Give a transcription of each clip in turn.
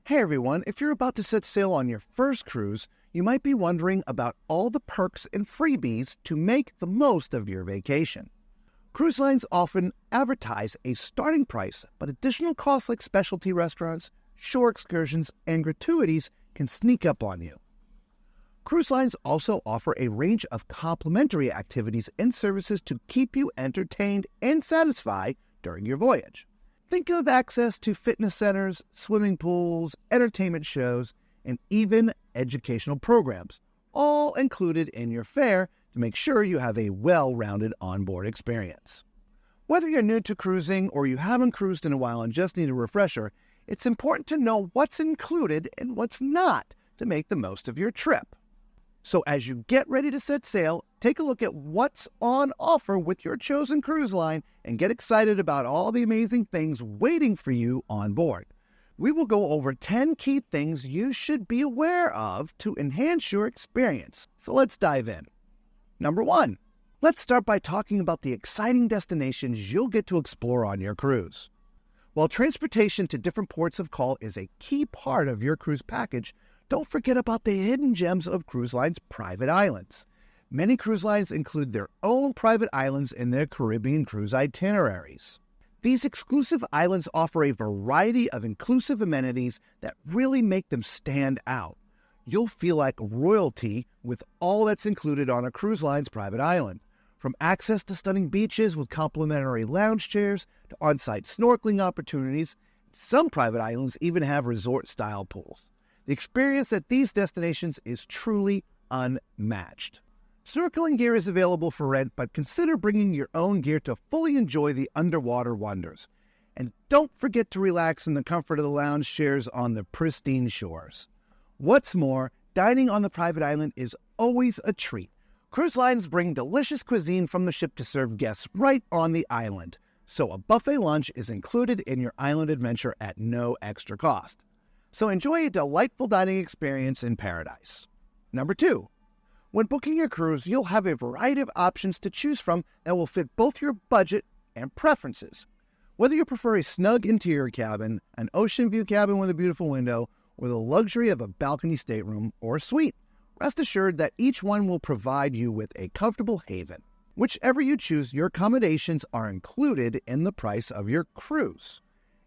Hey everyone, if you're about to set sail on your first cruise, you might be wondering about all the perks and freebies to make the most of your vacation. Cruise lines often advertise a starting price, but additional costs like specialty restaurants, shore excursions, and gratuities can sneak up on you. Cruise lines also offer a range of complimentary activities and services to keep you entertained and satisfied during your voyage. Think of access to fitness centers, swimming pools, entertainment shows, and even educational programs, all included in your fare to make sure you have a well-rounded onboard experience. Whether you're new to cruising or you haven't cruised in a while and just need a refresher, it's important to know what's included and what's not to make the most of your trip. So as you get ready to set sail, take a look at what's on offer with your chosen cruise line and get excited about all the amazing things waiting for you on board. We will go over 10 key things you should be aware of to enhance your experience. So let's dive in. Number 1, let's start by talking about the exciting destinations you'll get to explore on your cruise. While transportation to different ports of call is a key part of your cruise package, don't forget about the hidden gems of cruise lines' private islands. Many cruise lines include their own private islands in their Caribbean cruise itineraries. These exclusive islands offer a variety of inclusive amenities that really make them stand out. You'll feel like royalty with all that's included on a cruise line's private island. From access to stunning beaches with complimentary lounge chairs to on-site snorkeling opportunities, some private islands even have resort-style pools. The experience at these destinations is truly unmatched. Snorkeling gear is available for rent, but consider bringing your own gear to fully enjoy the underwater wonders. And don't forget to relax in the comfort of the lounge chairs on the pristine shores. What's more, dining on the private island is always a treat. Cruise lines bring delicious cuisine from the ship to serve guests right on the island, so a buffet lunch is included in your island adventure at no extra cost. So enjoy a delightful dining experience in paradise. Number 2, when booking your cruise, you'll have a variety of options to choose from that will fit both your budget and preferences. Whether you prefer a snug interior cabin, an ocean view cabin with a beautiful window, or the luxury of a balcony stateroom or suite, rest assured that each one will provide you with a comfortable haven. Whichever you choose, your accommodations are included in the price of your cruise.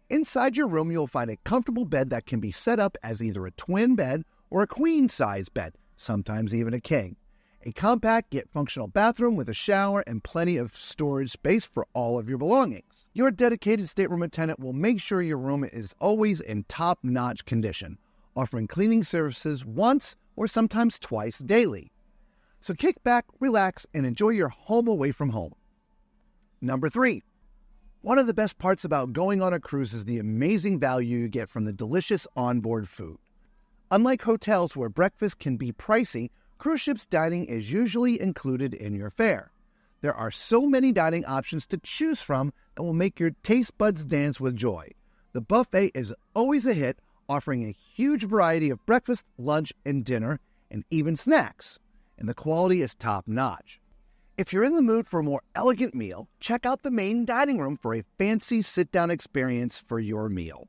Inside your room, you'll find a comfortable bed that can be set up as either a twin bed or a queen-size bed, sometimes even a king. A compact yet functional bathroom with a shower and plenty of storage space for all of your belongings. Your dedicated stateroom attendant will make sure your room is always in top-notch condition, offering cleaning services once or sometimes twice daily. So kick back, relax, and enjoy your home away from home. Number 3. One of the best parts about going on a cruise is the amazing value you get from the delicious onboard food. Unlike hotels where breakfast can be pricey, cruise ships dining is usually included in your fare. There are so many dining options to choose from that will make your taste buds dance with joy. The buffet is always a hit, offering a huge variety of breakfast, lunch, and dinner, and even snacks. And the quality is top-notch. If you're in the mood for a more elegant meal, check out the main dining room for a fancy sit-down experience for your meal.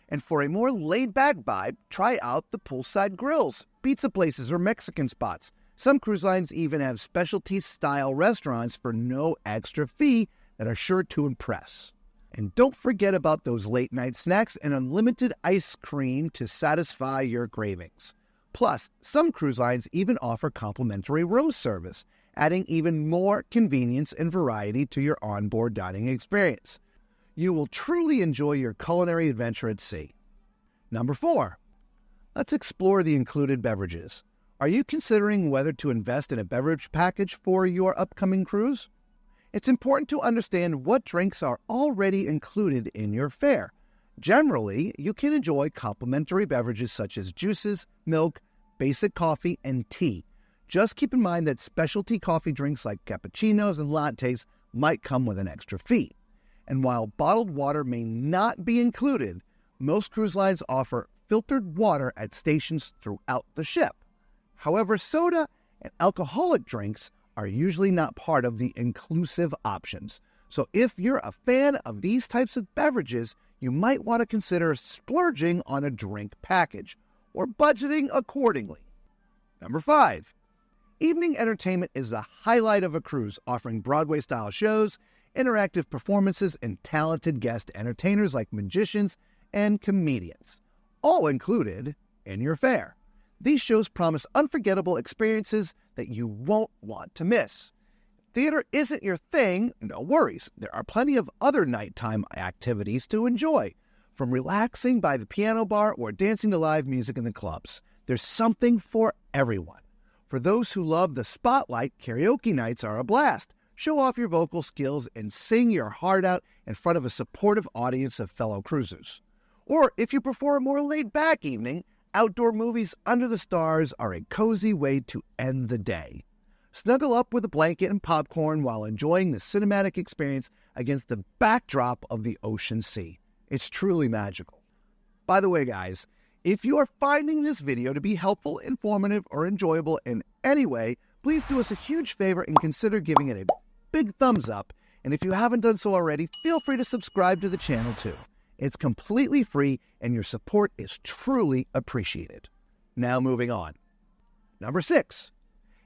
And for a more laid-back vibe, try out the poolside grills, pizza places, or Mexican spots. Some cruise lines even have specialty-style restaurants for no extra fee that are sure to impress. And don't forget about those late-night snacks and unlimited ice cream to satisfy your cravings. Plus, some cruise lines even offer complimentary room service, adding even more convenience and variety to your onboard dining experience. You will truly enjoy your culinary adventure at sea. Number 4, let's explore the included beverages. Are you considering whether to invest in a beverage package for your upcoming cruise? It's important to understand what drinks are already included in your fare. Generally, you can enjoy complimentary beverages such as juices, milk, basic coffee, and tea. Just keep in mind that specialty coffee drinks like cappuccinos and lattes might come with an extra fee. And while bottled water may not be included, most cruise lines offer filtered water at stations throughout the ship. However, soda and alcoholic drinks are usually not part of the inclusive options. So if you're a fan of these types of beverages, you might want to consider splurging on a drink package or budgeting accordingly. Number 5. Evening entertainment is the highlight of a cruise, offering Broadway-style shows, interactive performances, and talented guest entertainers like magicians and comedians, all included in your fare. These shows promise unforgettable experiences that you won't want to miss. If theater isn't your thing, no worries. There are plenty of other nighttime activities to enjoy, from relaxing by the piano bar or dancing to live music in the clubs. There's something for everyone. For those who love the spotlight, karaoke nights are a blast. Show off your vocal skills and sing your heart out in front of a supportive audience of fellow cruisers. Or if you prefer a more laid-back evening, outdoor movies under the stars are a cozy way to end the day. Snuggle up with a blanket and popcorn while enjoying the cinematic experience against the backdrop of the ocean sea. It's truly magical. By the way, guys, if you are finding this video to be helpful, informative, or enjoyable in any way, please do us a huge favor and consider giving it a big thumbs up. And if you haven't done so already, feel free to subscribe to the channel too. It's completely free, and your support is truly appreciated. Now moving on. Number 6.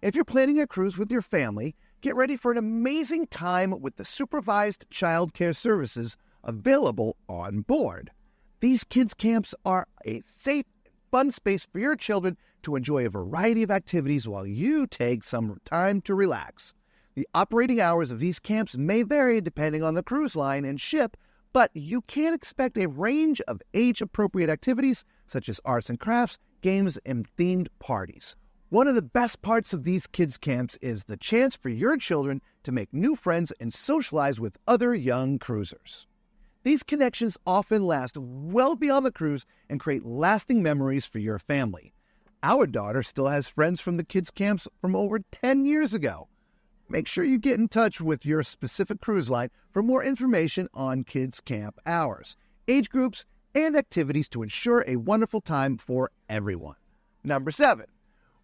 If you're planning a cruise with your family, get ready for an amazing time with the supervised childcare services available on board. These kids' camps are a safe, fun space for your children to enjoy a variety of activities while you take some time to relax. The operating hours of these camps may vary depending on the cruise line and ship, but you can expect a range of age-appropriate activities such as arts and crafts, games, and themed parties. One of the best parts of these kids' camps is the chance for your children to make new friends and socialize with other young cruisers. These connections often last well beyond the cruise and create lasting memories for your family. Our daughter still has friends from the kids' camps from over 10 years ago. Make sure you get in touch with your specific cruise line for more information on kids' camp hours, age groups, and activities to ensure a wonderful time for everyone. Number 7.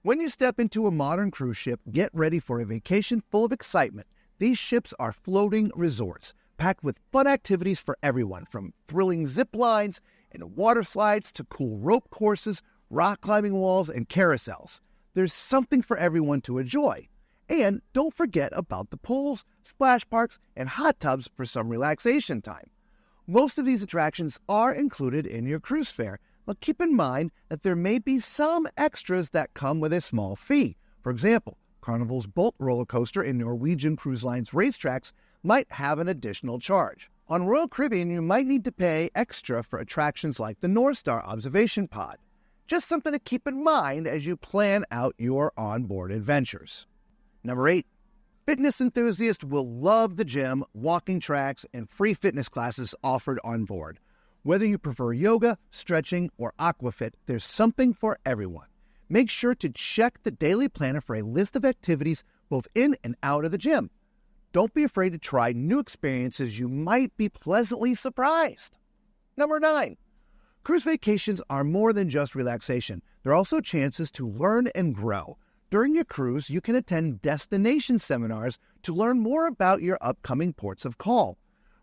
When you step into a modern cruise ship, get ready for a vacation full of excitement. These ships are floating resorts, packed with fun activities for everyone, from thrilling zip lines and water slides to cool rope courses, rock climbing walls, and carousels. There's something for everyone to enjoy. And don't forget about the pools, splash parks, and hot tubs for some relaxation time. Most of these attractions are included in your cruise fare, but keep in mind that there may be some extras that come with a small fee. For example, Carnival's Bolt roller coaster in Norwegian Cruise Line's racetracks might have an additional charge. On Royal Caribbean, you might need to pay extra for attractions like the North Star Observation Pod. Just something to keep in mind as you plan out your onboard adventures. Number 8. Fitness enthusiasts will love the gym, walking tracks, and free fitness classes offered on board. Whether you prefer yoga, stretching, or aquafit, there's something for everyone. Make sure to check the daily planner for a list of activities both in and out of the gym. Don't be afraid to try new experiences. You might be pleasantly surprised. Number 9. Cruise vacations are more than just relaxation. They're also chances to learn and grow. During your cruise, you can attend destination seminars to learn more about your upcoming ports of call.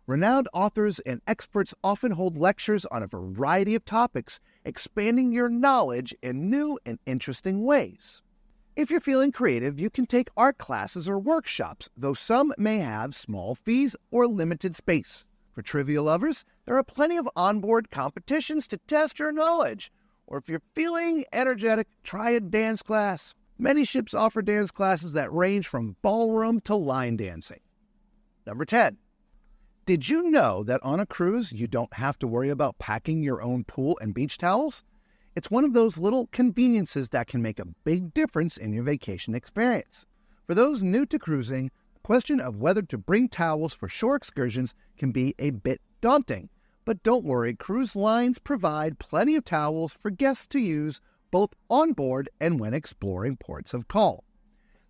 Renowned authors and experts often hold lectures on a variety of topics, expanding your knowledge in new and interesting ways. If you're feeling creative, you can take art classes or workshops, though some may have small fees or limited space. For trivia lovers, there are plenty of onboard competitions to test your knowledge. Or if you're feeling energetic, try a dance class. Many ships offer dance classes that range from ballroom to line dancing. Number 10. Did you know that on a cruise, you don't have to worry about packing your own pool and beach towels? It's one of those little conveniences that can make a big difference in your vacation experience. For those new to cruising, the question of whether to bring towels for shore excursions can be a bit daunting. But don't worry, cruise lines provide plenty of towels for guests to use both on board and when exploring ports of call.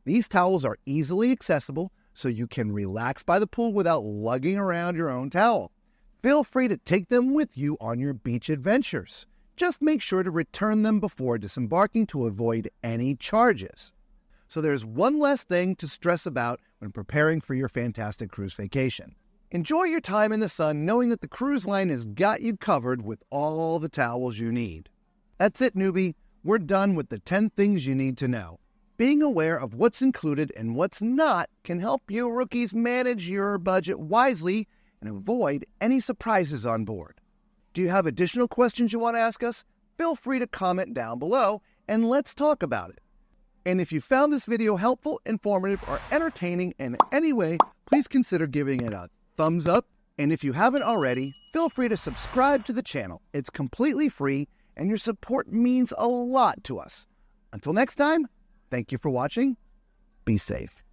These towels are easily accessible, so you can relax by the pool without lugging around your own towel. Feel free to take them with you on your beach adventures. Just make sure to return them before disembarking to avoid any charges. So there's one less thing to stress about when preparing for your fantastic cruise vacation. Enjoy your time in the sun knowing that the cruise line has got you covered with all the towels you need. That's it, newbie. We're done with the 10 things you need to know. Being aware of what's included and what's not can help you rookies manage your budget wisely and avoid any surprises on board. Do you have additional questions you want to ask us? Feel free to comment down below and let's talk about it. And if you found this video helpful, informative, or entertaining in any way, please consider giving it a thumbs up. And if you haven't already, feel free to subscribe to the channel. It's completely free and your support means a lot to us. Until next time, thank you for watching. Be safe.